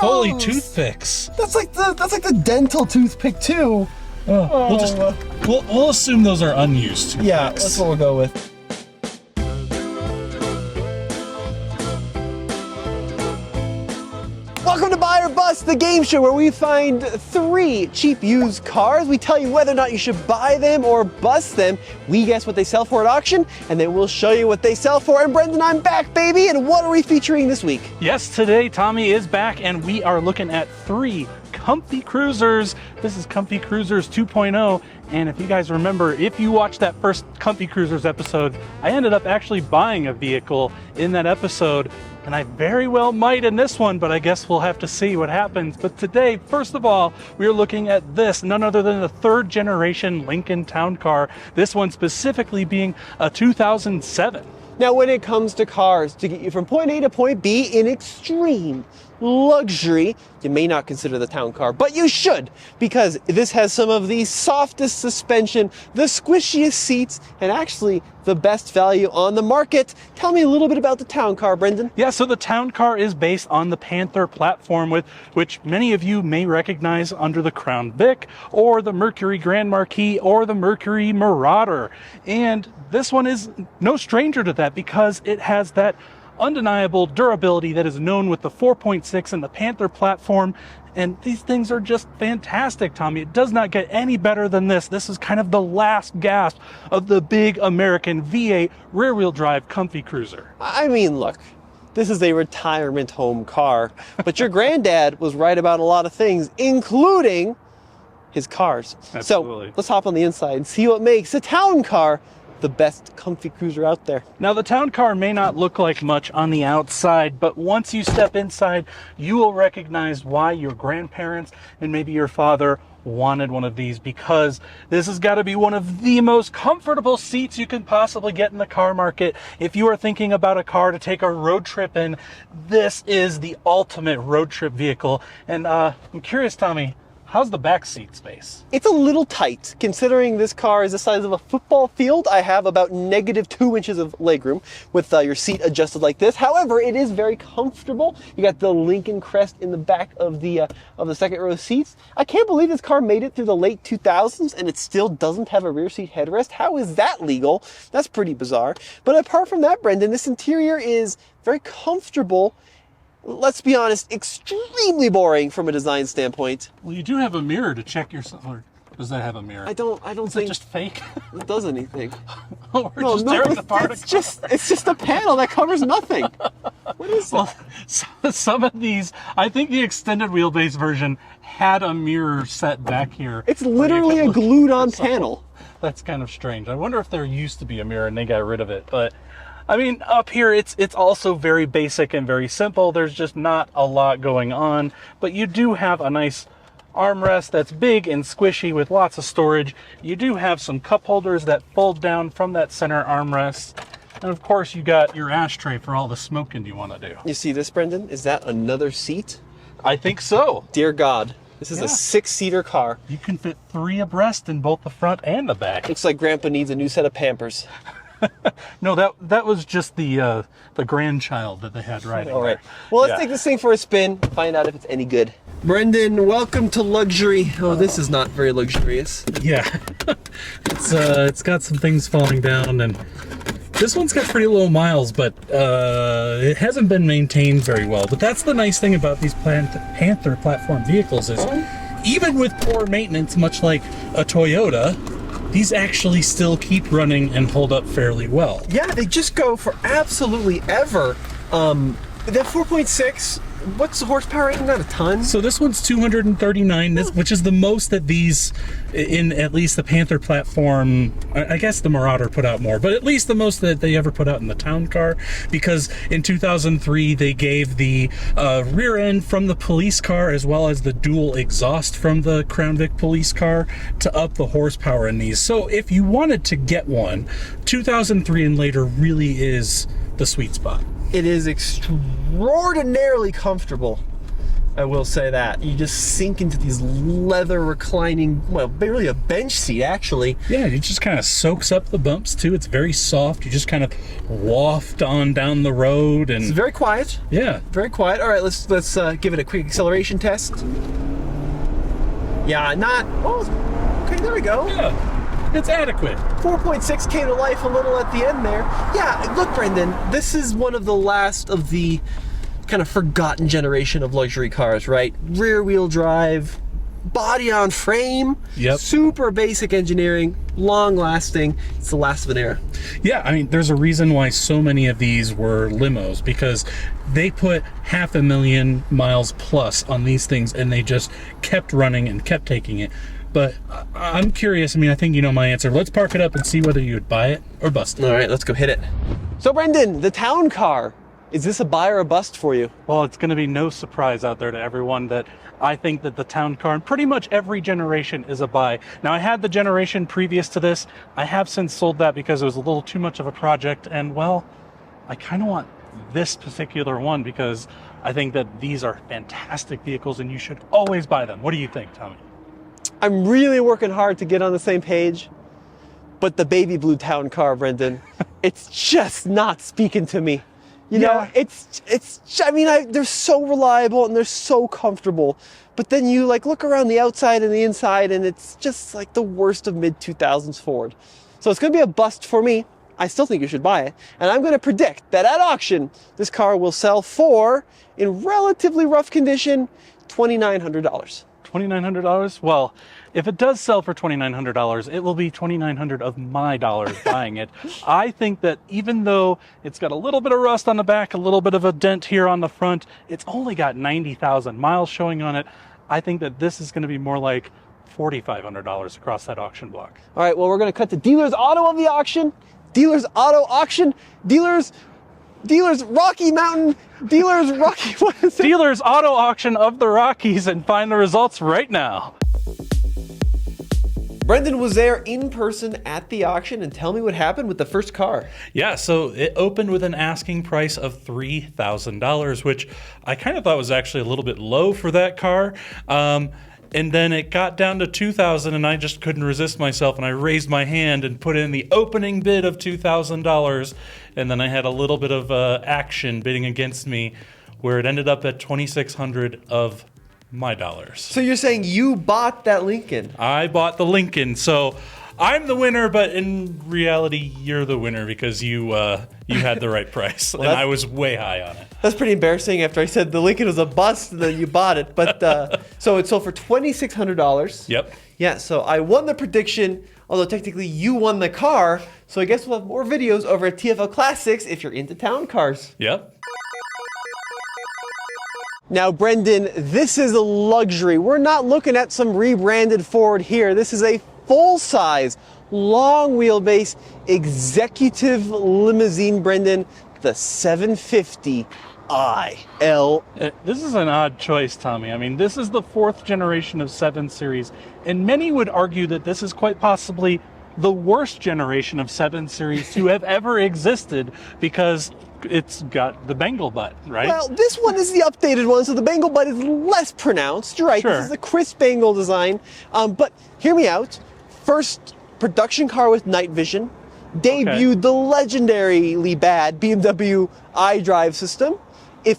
Holy toothpicks. That's like the dental toothpick too. We'll assume those are unused toothpicks. Yeah, that's what we'll go with. Welcome to Buy or Bust, the game show where we find 3 cheap used cars. We tell you whether or not you should buy them or bust them. We guess what they sell for at auction, and then we'll show you what they sell for. And Brendan, I'm back, baby. And what are we featuring this week? Yes, today Tommy is back, and we are looking at 3 comfy cruisers. This is Comfy Cruisers 2.0. And if you guys remember, if you watched that first Comfy Cruisers episode, I ended up actually buying a vehicle in that episode. And I very well might in this one, but I guess we'll have to see what happens. But today, first of all, we are looking at this, none other than the 3rd generation Lincoln Town Car. This one specifically being a 2007. Now, when it comes to cars, to get you from point A to point B in extreme luxury, you may not consider the Town Car, but you should, because this has some of the softest suspension, the squishiest seats, and actually the best value on the market. Tell me a little bit about the Town Car, Brendan. Yeah, so the Town Car is based on the Panther platform, with which many of you may recognize under the Crown Vic, or the Mercury Grand Marquis, or the Mercury Marauder. And this one is no stranger to that, because it has that undeniable durability that is known with the 4.6 and the Panther platform. And these things are just fantastic, Tommy. It does not get any better than this. This is kind of the last gasp of the big American V8 rear-wheel drive comfy cruiser. I mean, look, this is a retirement home car, but your granddad was right about a lot of things, including his cars. Absolutely. So let's hop on the inside and see what makes a Town Car the best comfy cruiser out there. Now, the Town Car may not look like much on the outside, but once you step inside, you will recognize why your grandparents and maybe your father wanted one of these, because this has got to be one of the most comfortable seats you can possibly get in the car market. If you are thinking about a car to take a road trip in, this is the ultimate road trip vehicle. And I'm curious, Tommy, how's the back seat space? It's a little tight, considering this car is the size of a football field. I have about -2 inches of legroom with your seat adjusted like this. However, it is very comfortable. You got the Lincoln crest in the back of the second row seats. I can't believe this car made it through the late 2000s and it still doesn't have a rear seat headrest. How is that legal? That's pretty bizarre. But apart from that, Brendan, this interior is very comfortable. Let's be honest, extremely boring from a design standpoint. Well, you do have a mirror to check yourself. Or does that have a mirror? I don't Is think it just fake? it does anything. We're just tearing apart. It's just a panel that covers nothing. What is Well, some of these, I think the extended wheelbase version had a mirror set back here. It's literally a glued-on panel. That's kind of strange. I wonder if there used to be a mirror and they got rid of it. But I mean, up here, it's also very basic and very simple. There's just not a lot going on, but you do have a nice armrest that's big and squishy with lots of storage. You do have some cup holders that fold down from that center armrest. And of course, you got your ashtray for all the smoking you want to do. You see this, Brendan? Is that another seat? I think so. Dear God, this is a 6-seater car. You can fit 3 abreast in both the front and the back. Looks like Grandpa needs a new set of Pampers. No, that was just the grandchild that they had riding. All right. there. Well, let's take this thing for a spin, find out if it's any good. Brendan, welcome to luxury. Oh, this is not very luxurious. Yeah, it's got some things falling down, and this one's got pretty low miles, but it hasn't been maintained very well. But that's the nice thing about these Panther platform vehicles is, even with poor maintenance, much like a Toyota, these actually still keep running and hold up fairly well. Yeah, they just go for absolutely ever. That 4.6, what's the horsepower rating? Not a ton. So this one's 239, which is the most that these, in at least the Panther platform, I guess the Marauder put out more, but at least the most that they ever put out in the Town Car, because in 2003 they gave the rear end from the police car as well as the dual exhaust from the Crown Vic police car to up the horsepower in these. So if you wanted to get one, 2003 and later really is the sweet spot. It is extraordinarily comfortable. I will say that. You just sink into these leather reclining, well, really a bench seat, actually. Yeah, it just kind of soaks up the bumps, too. It's very soft. You just kind of waft on down the road. And It's very quiet. yeah. Very quiet. All right, let's give it a quick acceleration test. Yeah, not... Oh, okay, there we go. Yeah, it's adequate. 4.6K to life a little at the end there. Yeah, look, Brendan, this is one of the last of the kind of forgotten generation of luxury cars, right? Rear wheel drive, body on frame, Yep. super basic engineering, long lasting. It's the last of an era. Yeah, I mean, there's a reason why so many of these were limos, because they put 500,000 miles plus on these things and they just kept running and kept taking it. But I'm curious, I mean, I think you know my answer. Let's park it up and see whether you would buy it or bust it. All right, let's go hit it. So Brendan, the town car, is this a buy or a bust for you? Well, it's going to be no surprise out there to everyone that I think that the town car in pretty much every generation is a buy. Now, I had the generation previous to this. I have since sold that because it was a little too much of a project. And, well, I kind of want this particular one because I think that these are fantastic vehicles and you should always buy them. What do you think, Tommy? I'm really working hard to get on the same page, but the baby blue town car, Brendan, it's just not speaking to me. You know, I mean, they're so reliable and they're so comfortable, but then you like look around the outside and the inside and it's just like the worst of mid-2000s Ford. So it's going to be a bust for me. I still think you should buy it. And I'm going to predict that at auction, this car will sell for, in relatively rough condition, $2,900. $2,900? Well, if it does sell for $2,900, it will be $2,900 of my dollars buying it. I think that even though it's got a little bit of rust on the back, a little bit of a dent here on the front, it's only got 90,000 miles showing on it. I think that this is going to be more like $4,500 across that auction block. All right, well, we're going to cut to Dealer's Auto of the auction. Dealer's Auto auction. Dealer's Rocky Mountain. Dealer's Rocky... What is it? Dealer's Auto Auction of the Rockies, and find the results right now. Brendan was there in person at the auction, and tell me what happened with the first car. Yeah, so it opened with an asking price of $3,000, which I kind of thought was actually a little bit low for that car. And then it got down to $2,000, and I just couldn't resist myself, and I raised my hand and put in the opening bid of $2,000, and then I had a little bit of action bidding against me, where it ended up at $2,600 of my dollars. So you're saying you bought that Lincoln? I bought the Lincoln, so I'm the winner, but in reality, you're the winner because you had the right price, and I was way high on it. That's pretty embarrassing after I said the Lincoln was a bust and then you bought it. But so it sold for $2,600. Yep. Yeah, so I won the prediction, although technically you won the car. So I guess we'll have more videos over at TFL Classics if you're into town cars. Yep. Now, Brendan, this is a luxury. We're not looking at some rebranded Ford here. This is a full-size, long wheelbase executive limousine, Brendan, the 750 IL. This is an odd choice, Tommy. I mean, this is the fourth generation of 7 Series, and many would argue that this is quite possibly the worst generation of 7 Series to have ever existed because it's got the Bengal butt, right? Well, this one is the updated one, so the Bengal butt is less pronounced. You're right, Sure. This is the crisp Bengal design. But hear me out. First production car with night vision. Debuted the legendarily bad BMW iDrive system.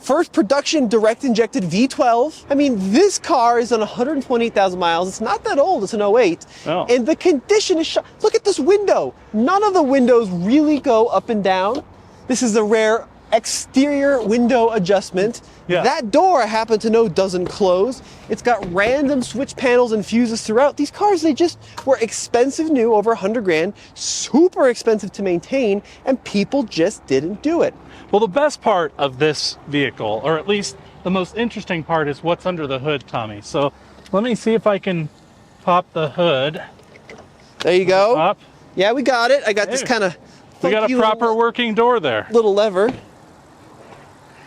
First production direct injected V12. I mean, this car is on 128,000 miles. It's not that old. It's an 08. Oh. And the condition is... Look at this window. None of the windows really go up and down. This is a rare exterior window adjustment. Yeah. That door, I happen to know, doesn't close. It's got random switch panels and fuses throughout. These cars, they just were expensive new, over 100 grand, super expensive to maintain, and people just didn't do it. Well, the best part of this vehicle, or at least the most interesting part, is what's under the hood, Tommy. So let me see if I can pop the hood. There you go. Pop. Yeah, we got it. I got this Hey. kind of... We got a proper working door there. little lever.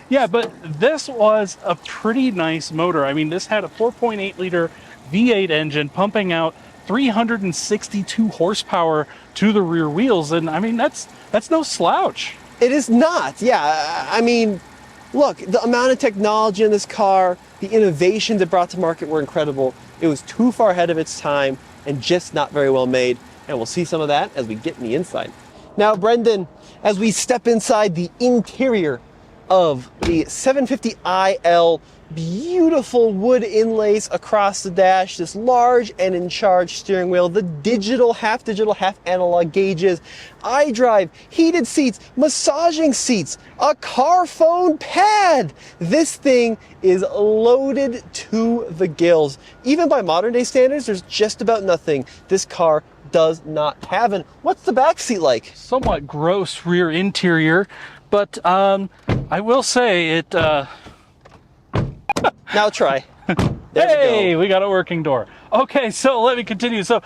Yeah, but this was a pretty nice motor. I mean, this had a 4.8 liter V8 engine pumping out 362 horsepower to the rear wheels. And I mean, that's no slouch. It is not. Yeah, I mean, look, the amount of technology in this car, the innovations it brought to market were incredible. It was too far ahead of its time and just not very well made. And we'll see some of that as we get in the inside. Now, Brendan, as we step inside the interior of the 750iL, beautiful wood inlays across the dash, this large and in charge steering wheel, the half digital, half analog gauges, iDrive, heated seats, massaging seats, a car phone pad. This thing is loaded to the gills. Even by modern day standards, there's just about nothing this car does not have. And what's the back seat like? Somewhat gross rear interior, but I will say it. Now try. Hey, we got a working door. Okay, so let me continue. So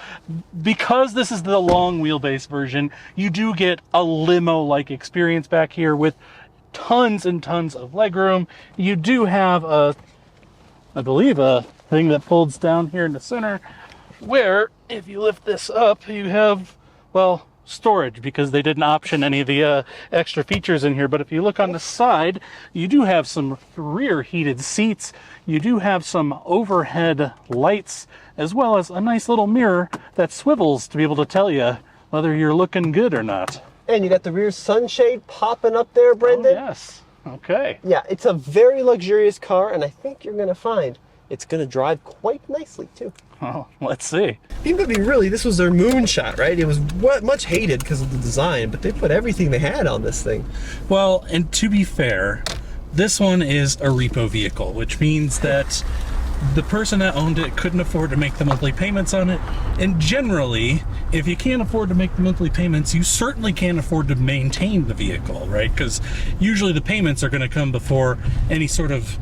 because this is the long wheelbase version, you do get a limo-like experience back here with tons and tons of legroom. You do have I believe a thing that folds down here in the center where if you lift this up, you have, well, storage, because they didn't option any of the extra features in here. But if you look on the side, you do have some rear heated seats. You do have some overhead lights, as well as a nice little mirror that swivels to be able to tell you whether you're looking good or not. And you got the rear sunshade popping up there, Brendan. Oh, yes. Okay. Yeah, it's a very luxurious car, and I think you're going to find it's going to drive quite nicely, too. Well, let's see. BMW, really, this was their moonshot, right? It was much hated because of the design, but they put everything they had on this thing. Well, and to be fair, this one is a repo vehicle, which means that the person that owned it couldn't afford to make the monthly payments on it. And generally, if you can't afford to make the monthly payments, you certainly can't afford to maintain the vehicle, right? Because usually the payments are going to come before any sort of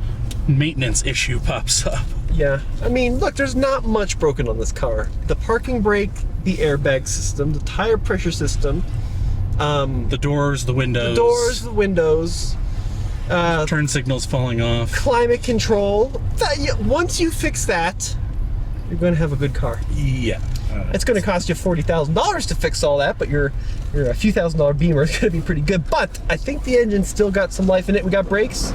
maintenance issue pops up. Yeah, I mean, look, there's not much broken on this car. The parking brake, the airbag system, the tire pressure system, the doors, the windows, turn signals falling off, climate control. Once you fix that, you're going to have a good car. Yeah. It's going to cost you $40,000 to fix all that, but your a few $1,000 Beamer is going to be pretty good. But I think the engine's still got some life in it. We got brakes.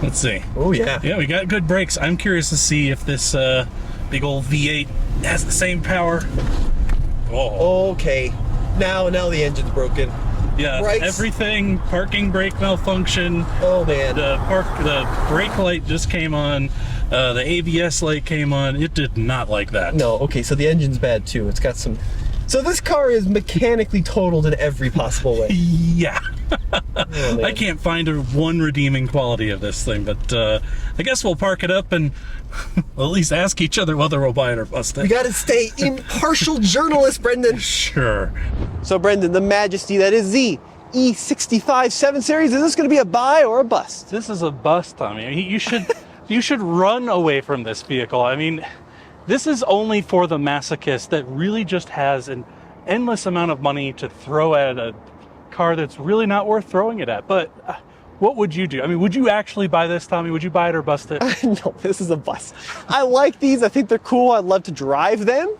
Let's see. Oh, yeah. Yeah, we got good brakes. I'm curious to see if this big old V8 has the same power. Oh. Okay. Now the engine's broken. Yeah, Brakes. Everything, parking brake malfunction. Oh, man. The brake light just came on. The ABS light came on. It did not like that. No, okay, so the engine's bad, too. It's got some... So this car is mechanically totaled in every possible way. Yeah. Oh, I can't find one redeeming quality of this thing, but I guess we'll park it up and we'll at least ask each other whether we'll buy it or bust it. We gotta stay impartial journalists, Brendan. Sure. So, Brendan, the Majesty that is the E65 7 Series, is this gonna be a buy or a bust? This is a bust, Tommy. You should run away from this vehicle. I mean, this is only for the masochist that really just has an endless amount of money to throw at a car that's really not worth throwing it at. But what would you do? I mean, would you actually buy this, Tommy? Would you buy it or bust it? No, this is a bust. I like these. I think they're cool. I'd love to drive them.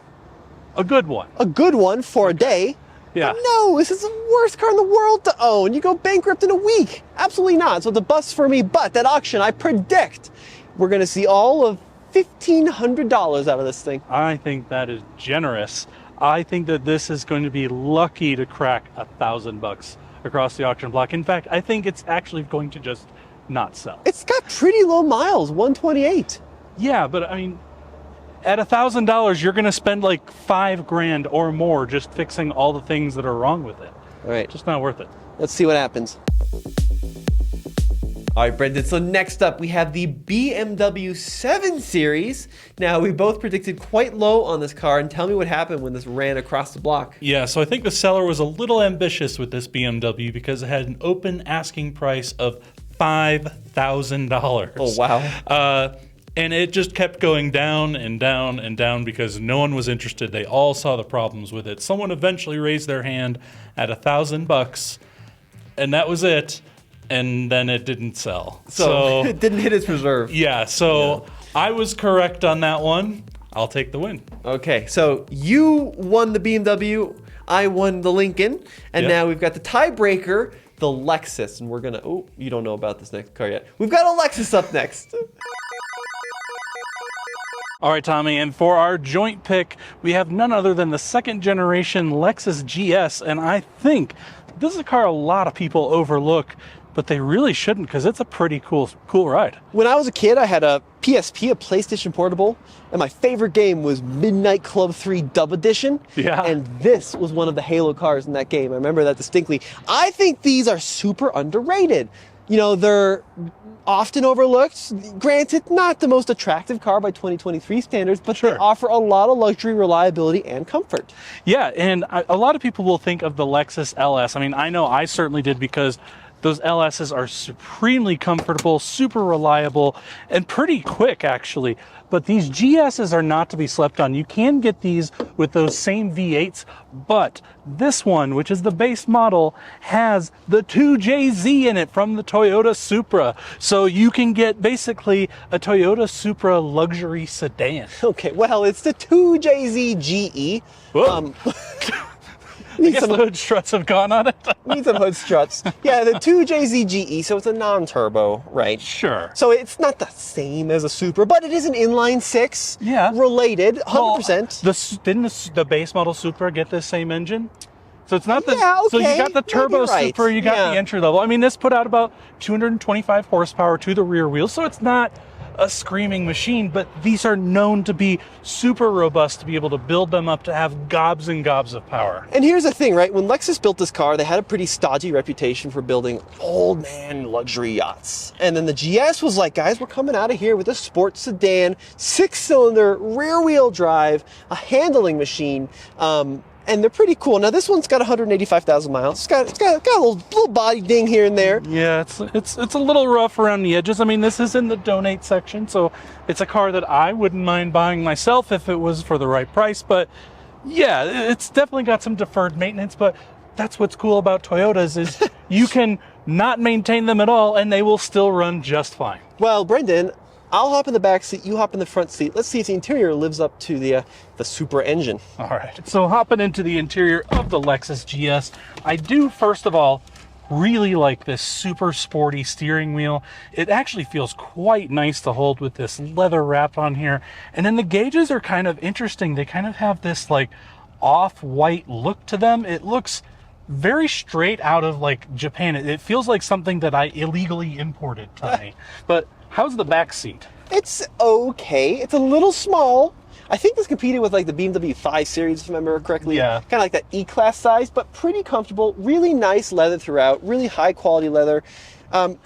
A good one. A good one for a day. Yeah. But no, this is the worst car in the world to own. You go bankrupt in a week. Absolutely not. So it's a bust for me. But that auction, I predict we're going to see all of $1,500 out of this thing. I think that is generous. I think that this is going to be lucky to crack $1,000 across the auction block. In fact, I think it's actually going to just not sell. It's got pretty low miles, 128. Yeah, but I mean, at $1,000, you're going to spend like $5,000 or more just fixing all the things that are wrong with it. All right, Just not worth it. let's see what happens. All right, Brendan, so next up we have the BMW 7 Series. Now, we both predicted quite low on this car, and tell me what happened when this ran across the block. Yeah, so I think the seller was a little ambitious with this BMW because it had an open asking price of $5,000. Oh, wow. And it just kept going down and down and down because no one was interested. They all saw the problems with it. Someone eventually raised their hand at $1,000, and that was it. And then it didn't sell. So it didn't hit its reserve. Yeah, so I was correct on that one. I'll take the win. Okay, so you won the BMW, I won the Lincoln, and Yep. now we've got the tiebreaker the Lexus, and we're gonna, oh, you don't know about this next car yet. We've got a Lexus up next. All right, Tommy, and for our joint pick, we have none other than the second generation Lexus GS, and I think this is a car a lot of people overlook, but they really shouldn't because it's a pretty cool ride. When I was a kid, I had a PSP, a PlayStation Portable, and my favorite game was Midnight Club 3 Dub Edition. Yeah. And this was one of the Halo cars in that game. I remember that distinctly. I think these are super underrated. You know, they're often overlooked. Granted, not the most attractive car by 2023 standards, but Sure. they offer a lot of luxury, reliability, and comfort. Yeah, and a lot of people will think of the Lexus LS. I mean, I know I certainly did because those LSs are supremely comfortable, super reliable, and pretty quick, actually. But these GSs are not to be slept on. You can get these with those same V8s, but this one, which is the base model, has the 2JZ in it from the Toyota Supra. So you can get basically a Toyota Supra luxury sedan. Okay, well, it's the 2JZ GE. Whoa. I guess the hood struts have gone on it. Need some hood struts. Yeah, the 2JZ GE, so it's a non-turbo, right? Sure. So it's not the same as a Supra, but it is an inline six. Yeah. Related, 100%. Didn't the base model Supra get this same engine? So it's not the. Yeah, okay. So you got the turbo Maybe right. Supra, you got Yeah. the entry level. I mean, this put out about 225 horsepower to the rear wheel, so it's not a screaming machine, but these are known to be super robust to be able to build them up to have gobs and gobs of power. And here's the thing, right? When Lexus built this car, they had a pretty stodgy reputation for building old man luxury yachts. And then the GS was like, guys, we're coming out of here with a sports sedan, 6-cylinder, rear wheel drive, a handling machine. And they're pretty cool. Now this one's got 185,000 miles. It's got a little body ding here and there. Yeah, it's a little rough around the edges. I mean, this is in the donate section, so it's a car that I wouldn't mind buying myself if it was for the right price. But yeah, it's definitely got some deferred maintenance. But that's what's cool about Toyotas is you can not maintain them at all, and they will still run just fine. Well, Brendan, I'll hop in the back seat, you hop in the front seat. Let's see if the interior lives up to the Supra engine. All right, so hopping into the interior of the Lexus GS, I do, first of all, really like this super sporty steering wheel. It actually feels quite nice to hold with this leather wrap on here. And then the gauges are kind of interesting. They kind of have this like off-white look to them. It looks very straight out of like Japan. It feels like something that I illegally imported, Tommy. But how's the back seat? It's okay. It's a little small. I think this competed with like the BMW 5 Series, if I remember correctly. Yeah. Kind of like that E-Class size, but pretty comfortable. Really nice leather throughout. Really high quality leather.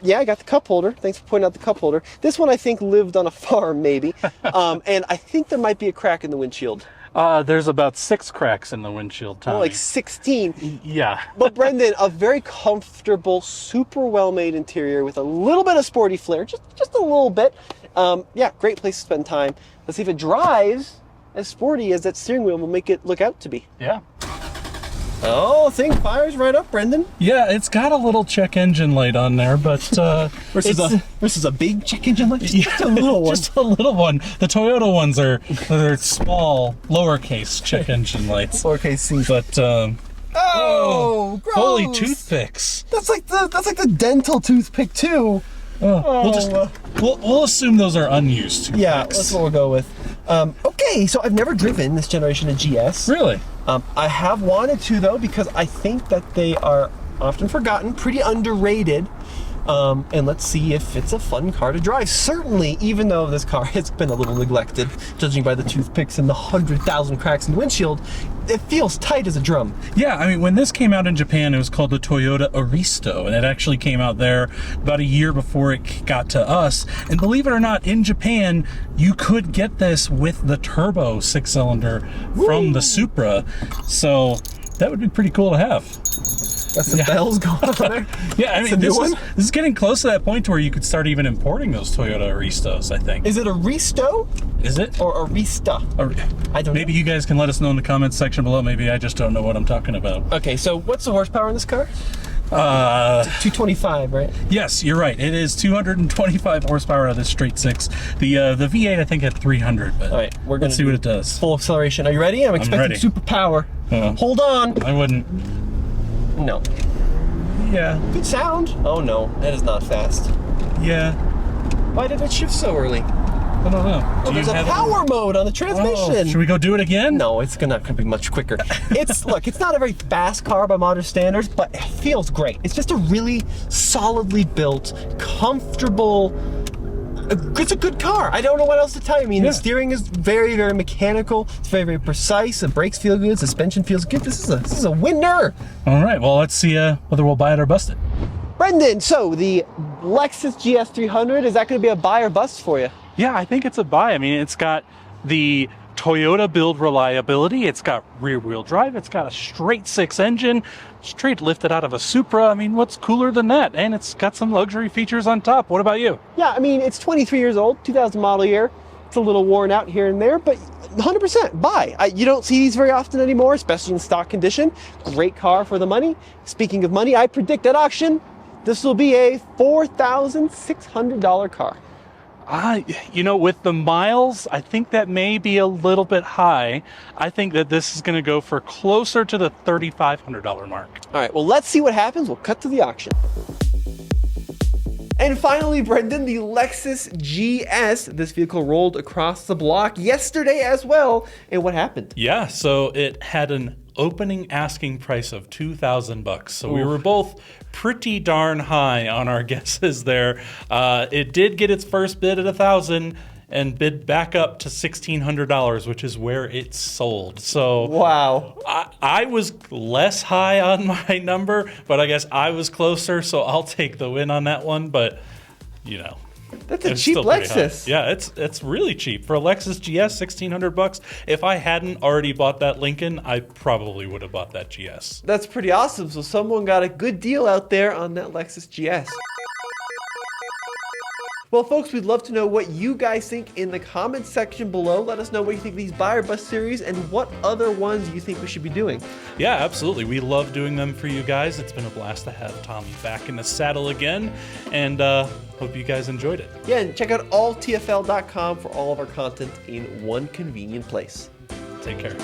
Yeah, I got the cup holder. Thanks for pointing out the cup holder. This one I think lived on a farm, maybe. And I think there might be a crack in the windshield. There's about 6 cracks in the windshield, Tommy. Oh, like 16. Yeah. But Brendan, a very comfortable, super well-made interior with a little bit of sporty flair, just a little bit. Yeah, great place to spend time. Let's see if it drives as sporty as that steering wheel will make it look out to be. Yeah. Oh, thing fires right up, Brendan. Yeah, it's got a little check engine light on there, but Versus a big check engine light? Just a little one. Just a little one. The Toyota ones they're small, lowercase check engine lights. Lowercase C. But oh, gross. holy toothpicks. That's like the dental toothpick too. We'll assume those are unused toothpicks. Yeah, that's what we'll go with. Okay, so I've never driven this generation of GS. Really? I have wanted to though, because I think that they are often forgotten, pretty underrated. And let's see if it's a fun car to drive. Certainly, even though this car has been a little neglected, judging by the toothpicks and the 100,000 cracks in the windshield, it feels tight as a drum. Yeah, I mean, when this came out in Japan, it was called the Toyota Aristo, and it actually came out there about a year before it got to us. And believe it or not, in Japan, you could get this with the turbo 6-cylinder from the Supra. So that would be pretty cool to have. Got some bells going on there. Yeah, I mean, this this is getting close to that point to where you could start even importing those Toyota Aristos, I think. Is it a Risto? Is it? Or Arista? I don't know. Maybe you guys can let us know in the comments section below. Maybe I just don't know what I'm talking about. Okay, so what's the horsepower in this car? 225, right? Yes, you're right. It is 225 horsepower out of this straight 6. The V8 I think had 300, but all right, let's see what it does. Full acceleration. Are you ready? I'm expecting ready. super power. Hold on. I wouldn't. No. Yeah. Good sound. Oh no, that is not fast. Yeah. Why did it shift so early? I don't know. Oh, there's a power mode on the transmission. Should we go do it again? No, it's not gonna be much quicker. Look, it's not a very fast car by modern standards, but it feels great. It's just a really solidly built, comfortable. It's a good car. I don't know what else to tell you. I mean, the steering is very, very mechanical. It's very, very precise. The brakes feel good. Suspension feels good. This is a winner. All right. Well, let's see whether we'll buy it or bust it. Brendan, so the Lexus GS 300, is that going to be a buy or bust for you? Yeah, I think it's a buy. I mean, it's got the Toyota build reliability. It's got rear-wheel drive. It's got a straight six engine, straight lifted out of a Supra. I mean, what's cooler than that? And it's got some luxury features on top. What about you? Yeah, I mean, it's 23 years old, 2000 model year. It's a little worn out here and there, but 100% buy. You don't see these very often anymore, especially in stock condition. Great car for the money. Speaking of money, I predict at auction, this will be a $4,600 car. With the miles, I think that may be a little bit high. I think that this is going to go for closer to the $3,500 mark. All right, well, let's see what happens. We'll cut to the auction. And finally, Brendan, the Lexus GS. This vehicle rolled across the block yesterday as well. And what happened? Yeah, so it had an opening asking price of $2,000. So we were both pretty darn high on our guesses there. It did get its first bid at $1,000 and bid back up to $1,600, which is where it sold. So wow, I was less high on my number, but I guess I was closer. So I'll take the win on that one. But that's a cheap Lexus. Yeah, it's really cheap for a Lexus GS. $1,600. If I hadn't already bought that Lincoln, I probably would have bought that GS. That's pretty awesome. So someone got a good deal out there on that Lexus GS. Well, folks, we'd love to know what you guys think in the comments section below. Let us know what you think of these buy or bust series and what other ones you think we should be doing. Yeah, absolutely. We love doing them for you guys. It's been a blast to have Tommy back in the saddle again, and hope you guys enjoyed it. Yeah, and check out alltfl.com for all of our content in one convenient place. Take care.